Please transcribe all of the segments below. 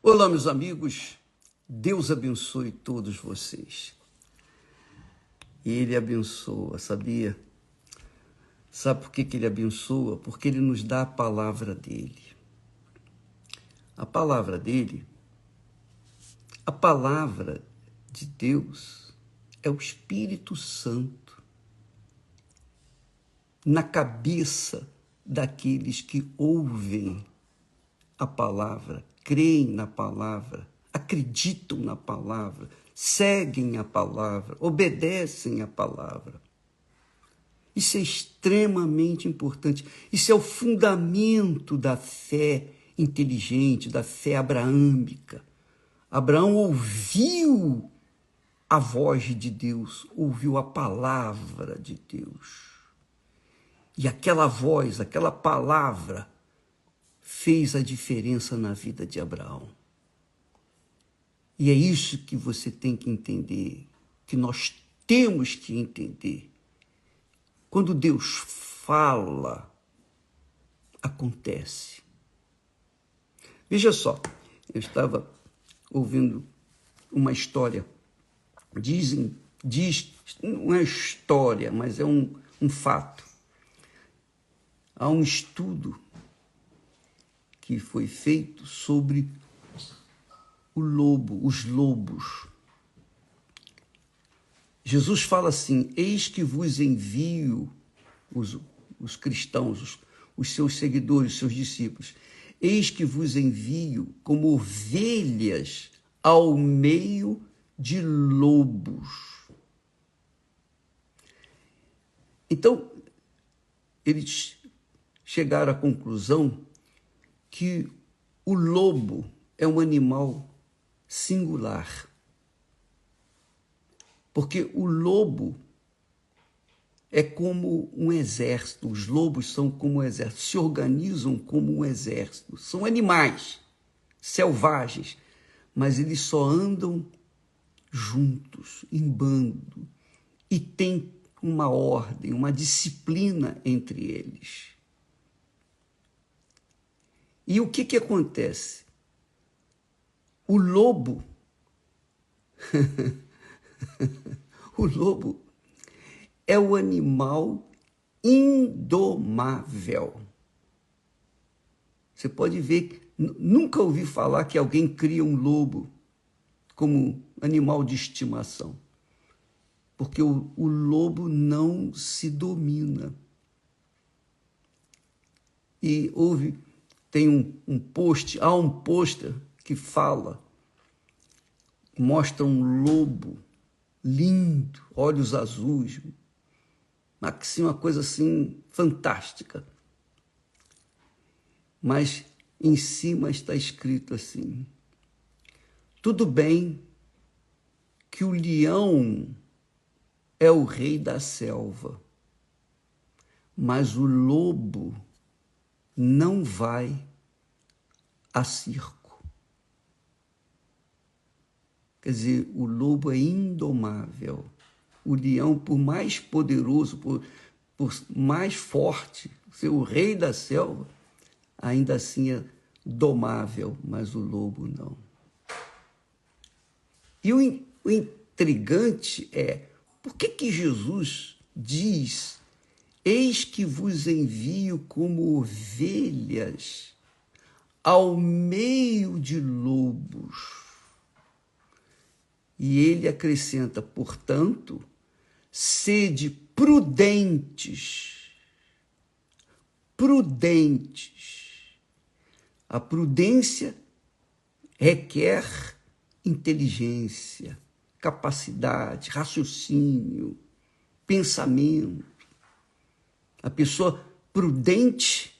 Olá, meus amigos, Deus abençoe todos vocês. Ele abençoa, sabia? Sabe por que Ele abençoa? Porque Ele nos dá a palavra dEle. A palavra dEle, a palavra de Deus é o Espírito Santo na cabeça daqueles que ouvem a palavra, creem na palavra, acreditam na palavra, seguem a palavra, obedecem a palavra. Isso é extremamente importante. Isso é o fundamento da fé inteligente, da fé abraâmica. Abraão ouviu a voz de Deus, ouviu a palavra de Deus. E aquela voz, aquela palavra, fez a diferença na vida de Abraão. E é isso que você tem que entender, que nós temos que entender. Quando Deus fala, acontece. Veja só, eu estava ouvindo uma história. Não é história, mas é um fato. Há um estudo que foi feito sobre os lobos. Jesus fala assim: eis que vos envio, os cristãos, os seus seguidores, os seus discípulos, eis que vos envio como ovelhas ao meio de lobos. Então, eles chegaram à conclusão que o lobo é um animal singular. Porque o lobo é como um exército, os lobos são como um exército, se organizam como um exército. São animais selvagens, mas eles só andam juntos, em bando, e tem uma ordem, uma disciplina entre eles. E o que acontece? O lobo, o lobo é o animal indomável. Você pode ver, nunca ouvi falar que alguém cria um lobo como animal de estimação, porque o lobo não se domina. E tem um post, há um pôster que fala, mostra um lobo lindo, olhos azuis, uma coisa assim fantástica. Mas em cima está escrito assim: tudo bem que o leão é o rei da selva, mas o lobo não vai a circo. Quer dizer, o lobo é indomável. O leão, por mais poderoso, por mais forte, ser o rei da selva, ainda assim é domável, mas o lobo não. E o intrigante é, por que Jesus diz: eis que vos envio como ovelhas ao meio de lobos? E ele acrescenta, portanto, sede prudentes. Prudentes. A prudência requer inteligência, capacidade, raciocínio, pensamento. A pessoa prudente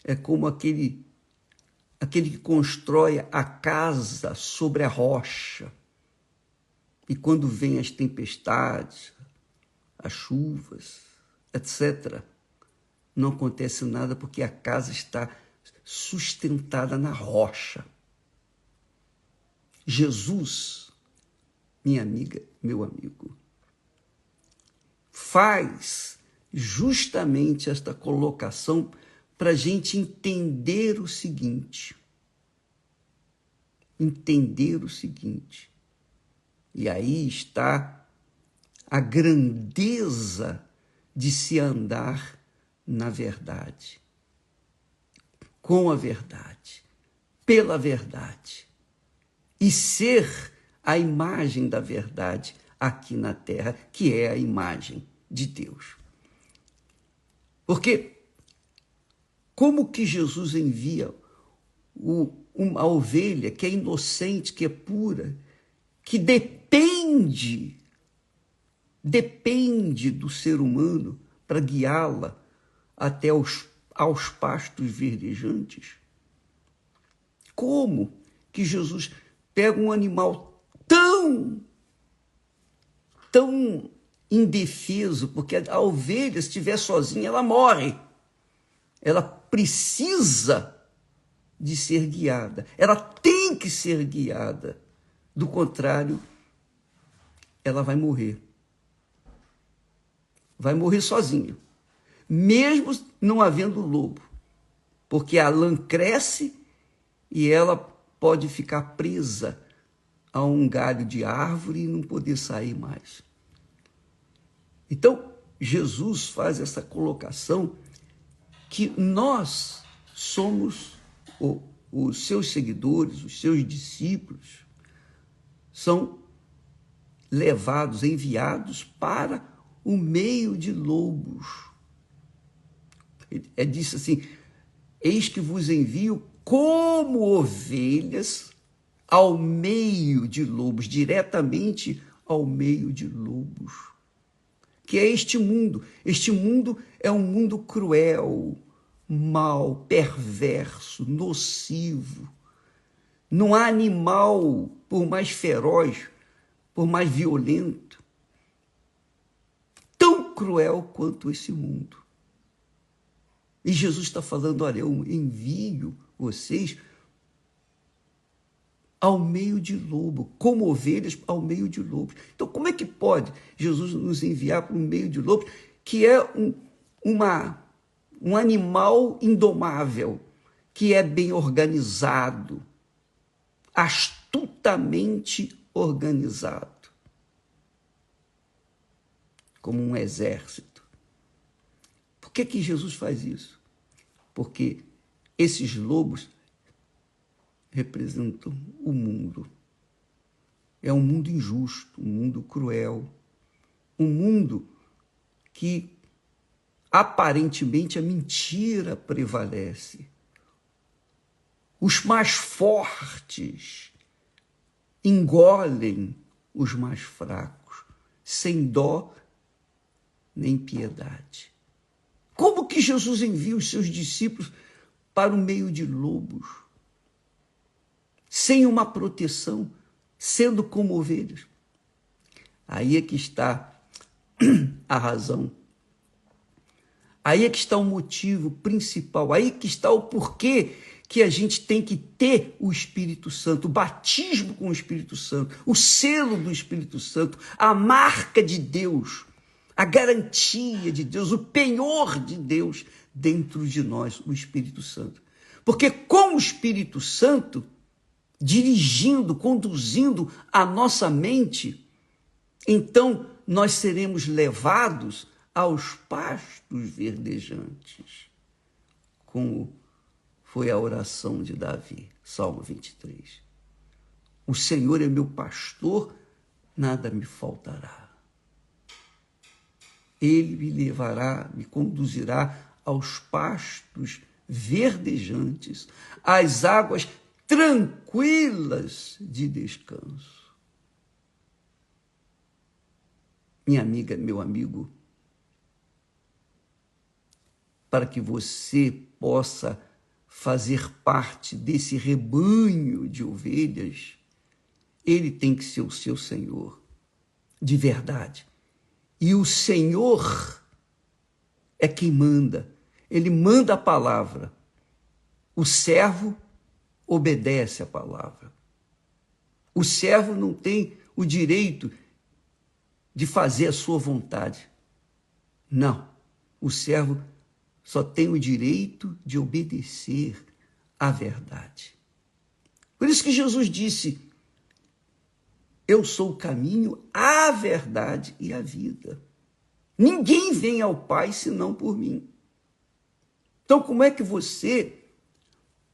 é como aquele que constrói a casa sobre a rocha. E quando vêm as tempestades, as chuvas, etc., não acontece nada porque a casa está sustentada na rocha. Jesus, minha amiga, meu amigo, faz justamente esta colocação para a gente entender o seguinte: entender o seguinte, e aí está a grandeza de se andar na verdade, com a verdade, pela verdade, e ser a imagem da verdade aqui na terra, que é a imagem de Deus. Porque como que Jesus envia uma ovelha que é inocente, que é pura, que depende do ser humano para guiá-la até aos pastos verdejantes? Como que Jesus pega um animal tão indefeso, porque a ovelha, se estiver sozinha, ela morre. Ela precisa de ser guiada. Ela tem que ser guiada. Do contrário, ela vai morrer. Vai morrer sozinha. Mesmo não havendo lobo. Porque a lã cresce e ela pode ficar presa a um galho de árvore e não poder sair mais. Então, Jesus faz essa colocação que nós somos os seus seguidores, os seus discípulos, são levados, enviados para o meio de lobos. Disse assim, eis que vos envio como ovelhas ao meio de lobos, diretamente ao meio de lobos. Que é este mundo. Este mundo é um mundo cruel, mau, perverso, nocivo. Não há animal, por mais feroz, por mais violento, tão cruel quanto esse mundo. E Jesus está falando, olha, eu envio vocês ao meio de lobo, como ovelhas ao meio de lobos. Então, como é que pode Jesus nos enviar para o meio de lobos, que é um animal indomável, que é bem organizado, astutamente organizado, como um exército? Por que Jesus faz isso? Porque esses lobos representam o mundo. É um mundo injusto, um mundo cruel, um mundo que aparentemente a mentira prevalece. Os mais fortes engolem os mais fracos, sem dó nem piedade. Como que Jesus envia os seus discípulos para o meio de lobos, sem uma proteção, sendo como ovelhas? Aí é que está a razão. Aí é que está o motivo principal. Aí é que está o porquê que a gente tem que ter o Espírito Santo, o batismo com o Espírito Santo, o selo do Espírito Santo, a marca de Deus, a garantia de Deus, o penhor de Deus dentro de nós, o Espírito Santo. Porque com o Espírito Santo, dirigindo, conduzindo a nossa mente, então nós seremos levados aos pastos verdejantes, como foi a oração de Davi, Salmo 23. O Senhor é meu pastor, nada me faltará. Ele me levará, me conduzirá aos pastos verdejantes, às águas tranquilas de descanso. Minha amiga, meu amigo, para que você possa fazer parte desse rebanho de ovelhas, ele tem que ser o seu Senhor, de verdade. E o Senhor é quem manda. Ele manda a palavra. O servo obedece a palavra. O servo não tem o direito de fazer a sua vontade. Não. O servo só tem o direito de obedecer à verdade. Por isso que Jesus disse: eu sou o caminho, a verdade e a vida. Ninguém vem ao Pai senão por mim. Então, como é que você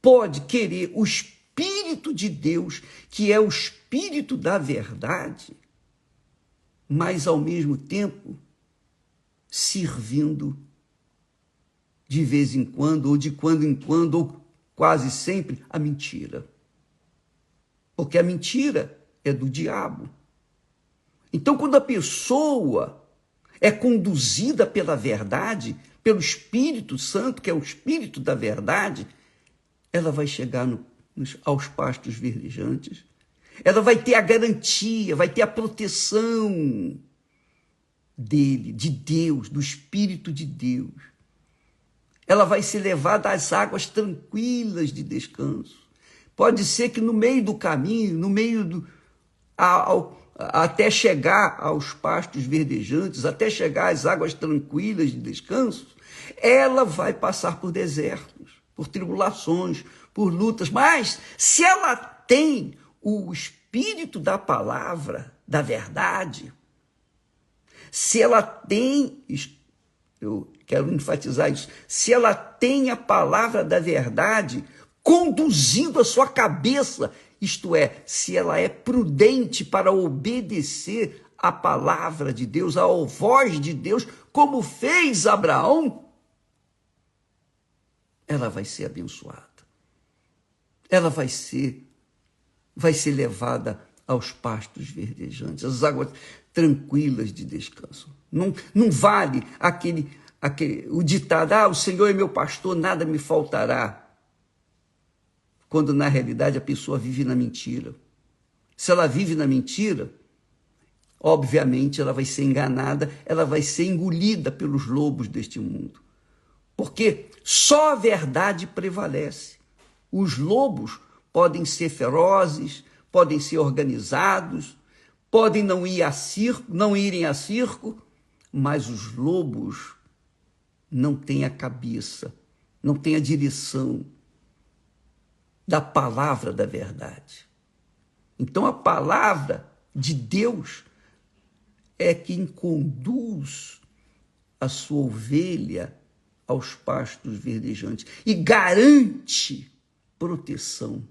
pode querer o Espírito de Deus, que é o Espírito da verdade, mas ao mesmo tempo servindo de vez em quando, ou de quando em quando, ou quase sempre, a mentira? Porque a mentira é do diabo. Então, quando a pessoa é conduzida pela verdade, pelo Espírito Santo, que é o Espírito da verdade, ela vai chegar aos pastos verdejantes, ela vai ter a garantia, vai ter a proteção dele, de Deus, do Espírito de Deus. Ela vai ser levada às águas tranquilas de descanso. Pode ser que no meio do caminho, até chegar aos pastos verdejantes, até chegar às águas tranquilas de descanso, ela vai passar por desertos, por tribulações, por lutas. Mas se ela tem o Espírito da palavra, da verdade, se ela tem, eu quero enfatizar isso, se ela tem a palavra da verdade conduzindo a sua cabeça, isto é, se ela é prudente para obedecer à palavra de Deus, à voz de Deus, como fez Abraão, ela vai ser abençoada. Ela vai ser levada aos pastos verdejantes, às águas tranquilas de descanso. Não vale o ditado: o Senhor é meu pastor, nada me faltará. Quando, na realidade, a pessoa vive na mentira. Se ela vive na mentira, obviamente ela vai ser enganada, ela vai ser engolida pelos lobos deste mundo. Porque só a verdade prevalece. Os lobos podem ser ferozes, podem ser organizados, podem não irem a circo, mas os lobos não têm a cabeça, não têm a direção da palavra da verdade. Então, a palavra de Deus é quem conduz a sua ovelha aos pastos verdejantes e garante proteção.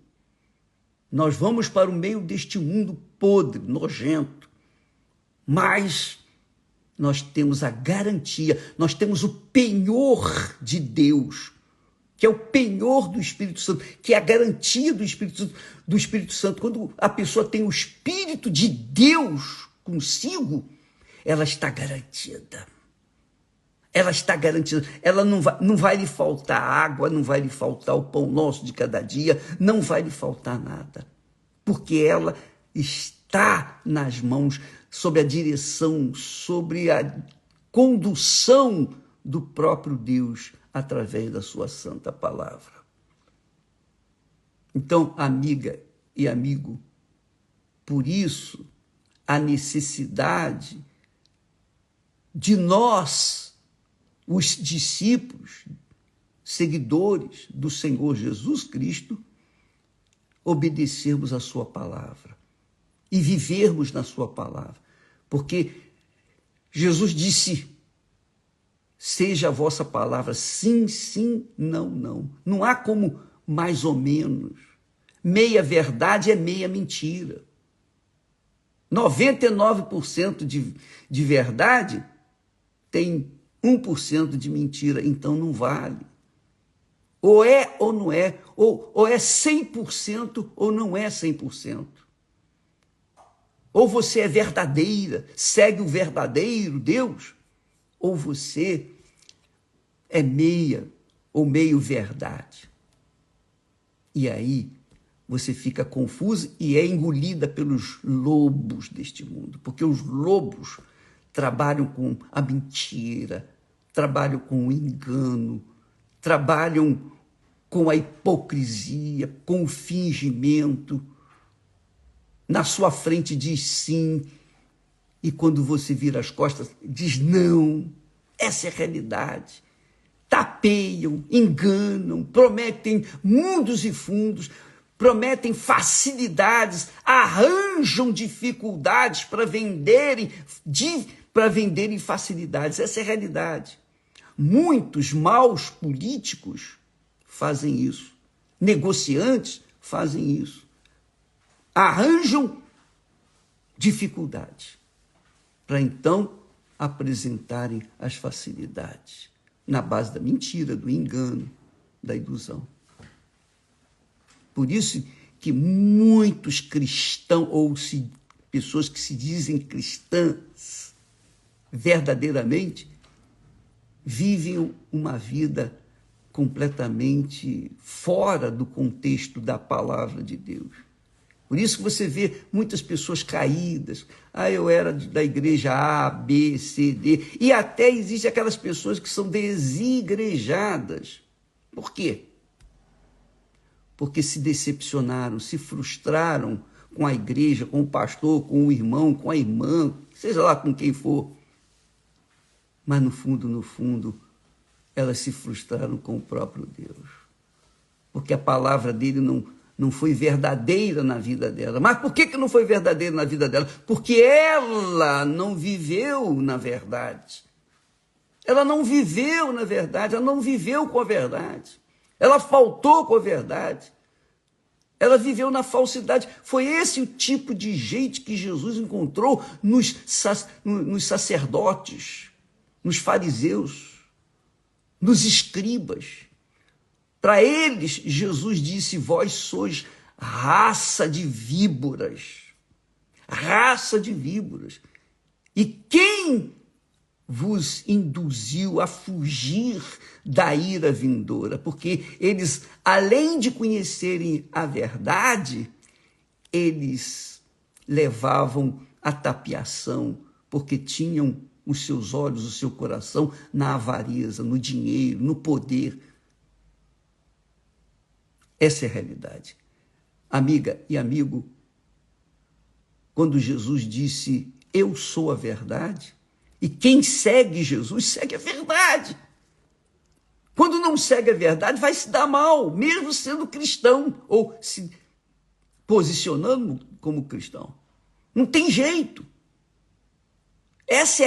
Nós vamos para o meio deste mundo podre, nojento, mas nós temos a garantia, nós temos o penhor de Deus, que é o penhor do Espírito Santo, que é a garantia do Espírito Santo. Quando a pessoa tem o Espírito de Deus consigo, ela está garantida. Ela está garantida. Ela não vai lhe faltar água, não vai lhe faltar o pão nosso de cada dia, não vai lhe faltar nada. Porque ela está nas mãos, sob a direção, sobre a condução do próprio Deus, através da sua santa palavra. Então, amiga e amigo, por isso a necessidade de nós, os discípulos, seguidores do Senhor Jesus Cristo, obedecermos a sua palavra e vivermos na sua palavra. Porque Jesus disse: seja a vossa palavra sim, sim, não, não. Não há como mais ou menos. Meia verdade é meia mentira. 99% de verdade tem 1% de mentira, então não vale. Ou é ou não é, ou é 100% ou não é 100%. Ou você é verdadeira, segue o verdadeiro Deus, ou você é meia ou meio verdade. E aí você fica confuso e é engolida pelos lobos deste mundo, porque os lobos trabalham com a mentira, trabalham com o engano, trabalham com a hipocrisia, com o fingimento. Na sua frente diz sim, e quando você vira as costas, diz não. Essa é a realidade. Tapeiam, enganam, prometem mundos e fundos, prometem facilidades, arranjam dificuldades para venderem facilidades. Essa é a realidade. Muitos maus políticos fazem isso. Negociantes fazem isso. Arranjam dificuldades para então apresentarem as facilidades na base da mentira, do engano, da ilusão. Por isso que muitos cristãos, pessoas que se dizem cristãs verdadeiramente, vivem uma vida completamente fora do contexto da palavra de Deus. Por isso que você vê muitas pessoas caídas. Eu era da igreja A, B, C, D. E até existem aquelas pessoas que são desigrejadas. Por quê? Porque se decepcionaram, se frustraram com a igreja, com o pastor, com o irmão, com a irmã, seja lá com quem for. Mas no fundo, elas se frustraram com o próprio Deus. Porque a palavra dele não foi verdadeira na vida dela. Mas por que não foi verdadeira na vida dela? Porque ela não viveu na verdade. Ela não viveu na verdade, ela não viveu com a verdade. Ela faltou com a verdade. Ela viveu na falsidade. Foi esse o tipo de gente que Jesus encontrou nos sacerdotes, nos fariseus, nos escribas. Para eles, Jesus disse: vós sois raça de víboras. Raça de víboras. E quem vos induziu a fugir da ira vindoura? Porque eles, além de conhecerem a verdade, eles levavam a tapiação, porque tinham os seus olhos, o seu coração na avareza, no dinheiro, no poder. Essa é a realidade. Amiga e amigo, quando Jesus disse: eu sou a verdade, e quem segue Jesus segue a verdade. Quando não segue a verdade, vai se dar mal, mesmo sendo cristão, ou se posicionando como cristão. Não tem jeito. Essa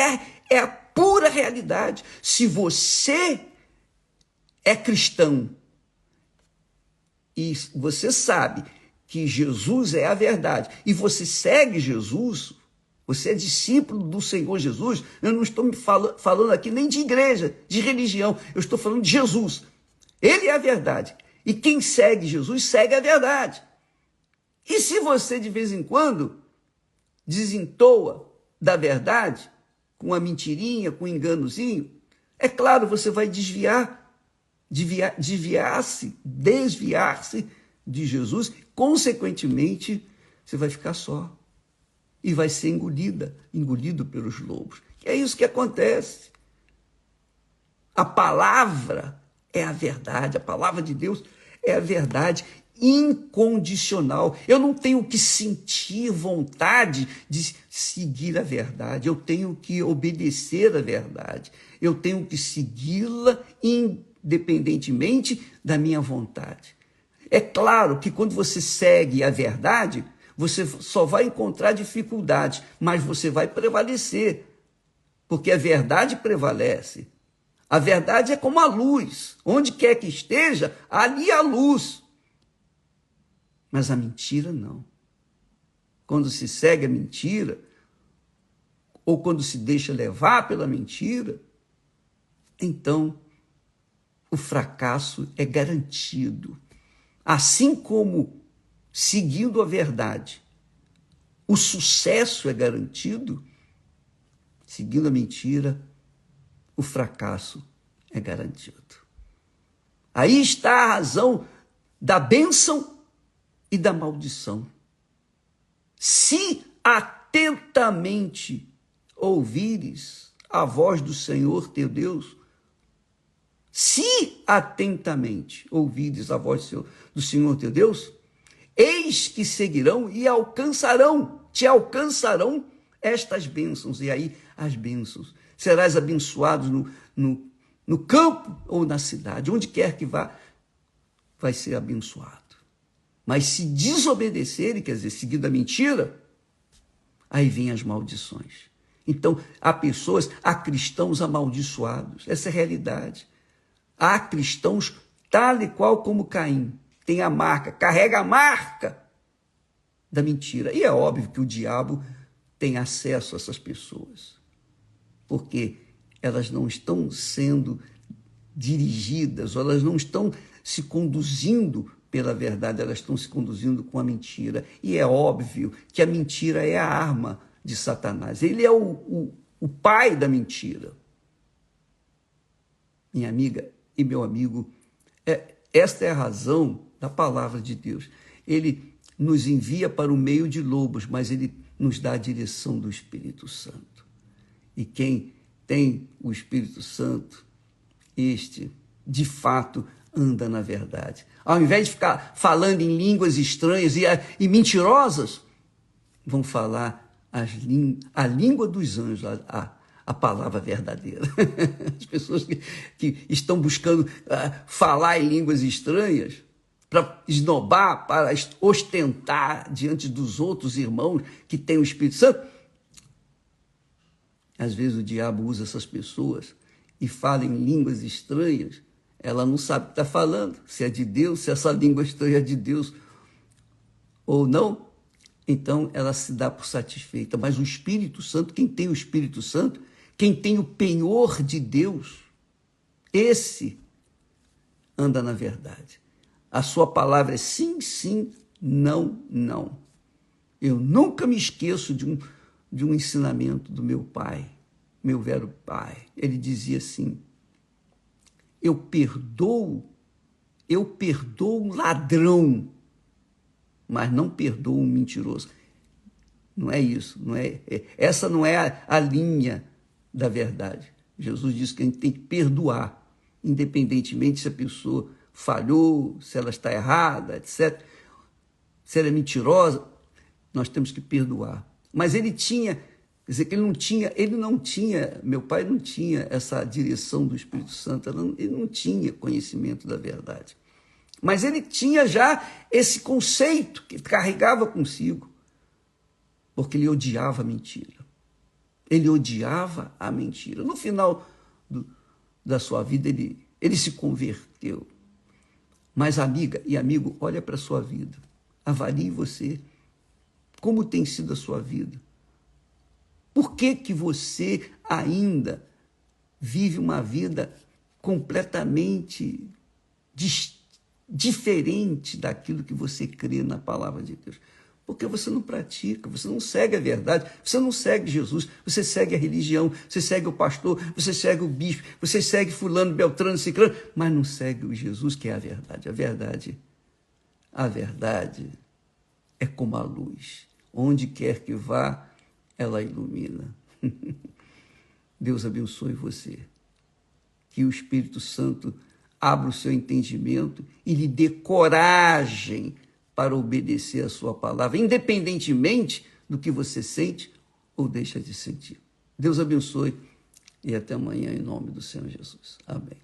é a pura realidade. Se você é cristão e você sabe que Jesus é a verdade, e você segue Jesus, você é discípulo do Senhor Jesus, eu não estou me falando aqui nem de igreja, de religião, eu estou falando de Jesus. Ele é a verdade. E quem segue Jesus, segue a verdade. E se você, de vez em quando, desentoa da verdade, com uma mentirinha, com um enganozinho, é claro, você vai desviar-se de Jesus, consequentemente, você vai ficar só. E vai ser engolido pelos lobos. E é isso que acontece. A palavra é a verdade, a palavra de Deus é a verdade incondicional. Eu não tenho que sentir vontade de seguir a verdade, eu tenho que obedecer a verdade, eu tenho que segui-la independentemente da minha vontade. É claro que quando você segue a verdade, você só vai encontrar dificuldades, mas você vai prevalecer, porque a verdade prevalece. A verdade é como a luz, onde quer que esteja, ali há luz. Mas a mentira não. Quando se segue a mentira, ou quando se deixa levar pela mentira, então o fracasso é garantido. Assim como seguindo a verdade, o sucesso é garantido, seguindo a mentira, o fracasso é garantido. Aí está a razão da bênção e da maldição. Se atentamente ouvires a voz do Senhor teu Deus, se atentamente ouvires a voz do Senhor teu Deus, eis que seguirão e te alcançarão estas bênçãos. E aí as bênçãos. Serás abençoado no campo ou na cidade, onde quer que vá, vai ser abençoado. Mas se desobedecerem, quer dizer, seguindo a mentira, aí vêm as maldições. Então, há cristãos amaldiçoados. Essa é a realidade. Há cristãos tal e qual como Caim. Tem a marca, carrega a marca da mentira. E é óbvio que o diabo tem acesso a essas pessoas, porque elas não estão sendo dirigidas, ou elas não estão se conduzindo pela verdade, elas estão se conduzindo com a mentira. E é óbvio que a mentira é a arma de Satanás. Ele é o pai da mentira. Minha amiga e meu amigo, esta é a razão da palavra de Deus. Ele nos envia para o meio de lobos, mas ele nos dá a direção do Espírito Santo. E quem tem o Espírito Santo, de fato, anda na verdade. Ao invés de ficar falando em línguas estranhas e mentirosas, vão falar a língua dos anjos, a palavra verdadeira. As pessoas que estão buscando falar em línguas estranhas para esnobar, para ostentar diante dos outros irmãos que têm o Espírito Santo, às vezes o diabo usa essas pessoas e fala em línguas estranhas, ela não sabe o que está falando, se é de Deus, se essa língua estranha é de Deus ou não, então ela se dá por satisfeita. Mas o Espírito Santo, quem tem o Espírito Santo, quem tem o penhor de Deus, esse anda na verdade. A sua palavra é sim, sim, não, não. Eu nunca me esqueço de um ensinamento do meu pai, meu velho pai. Ele dizia assim: eu perdoo um ladrão, mas não perdoo um mentiroso. Não é isso, essa não é a linha da verdade. Jesus disse que a gente tem que perdoar, independentemente se a pessoa falhou, se ela está errada, etc. Se ela é mentirosa, nós temos que perdoar. Mas ele tinha, quer dizer, que ele não tinha, meu pai não tinha essa direção do Espírito Santo, ele não tinha conhecimento da verdade. Mas ele tinha já esse conceito que carregava consigo, porque ele odiava a mentira. Ele odiava a mentira. No final da sua vida, ele se converteu. Mas, amiga e amigo, olha para a sua vida. Avalie você. Como tem sido a sua vida? Por que você ainda vive uma vida completamente diferente daquilo que você crê na palavra de Deus? Porque você não pratica, você não segue a verdade, você não segue Jesus, você segue a religião, você segue o pastor, você segue o bispo, você segue fulano, beltrano, ciclano, mas não segue o Jesus, que é a verdade. A verdade é como a luz. Onde quer que vá, ela ilumina. Deus abençoe você. Que o Espírito Santo abra o seu entendimento e lhe dê coragem para obedecer a sua palavra, independentemente do que você sente ou deixa de sentir. Deus abençoe e até amanhã, em nome do Senhor Jesus. Amém.